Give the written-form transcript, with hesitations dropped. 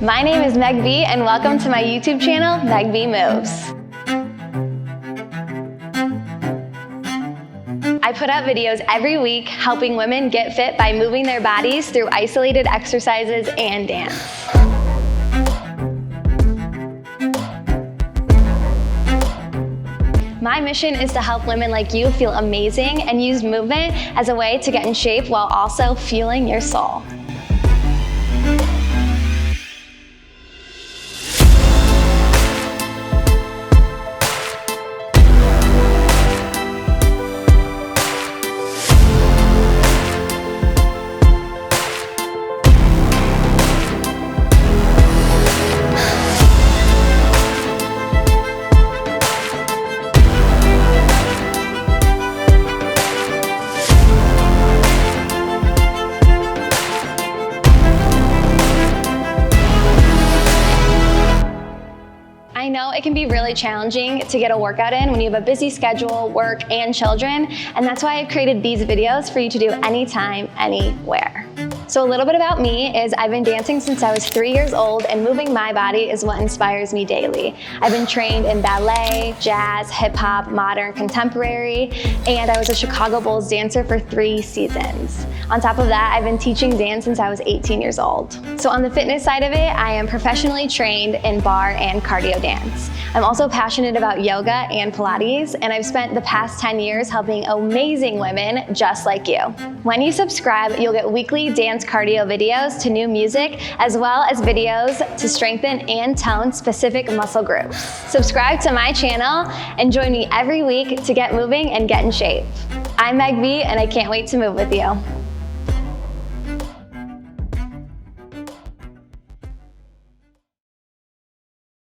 My name is Meg B, and welcome to my YouTube channel, Meg B Moves. I put up videos every week helping women get fit by moving their bodies through isolated exercises and dance. My mission is to help women like you feel amazing and use movement as a way to get in shape while also fueling your soul. I know it can be really challenging to get a workout in when you have a busy schedule, work, and children, and that's why I've created these videos for you to do anytime, anywhere. So a little bit about me is I've been dancing since I was 3 years old, and moving my body is what inspires me daily. I've been trained in ballet, jazz, hip hop, modern, contemporary, and I was a Chicago Bulls dancer for 3 seasons. On top of that, I've been teaching dance since I was 18 years old. So on the fitness side of it, I am professionally trained in barre and cardio dance. I'm also passionate about yoga and Pilates, and I've spent the past 10 years helping amazing women just like you. When you subscribe, you'll get weekly dance cardio videos to new music, as well as videos to strengthen and tone specific muscle groups. Subscribe to my channel and join me every week to get moving and get in shape. I'm Meg B, and I can't wait to move with you.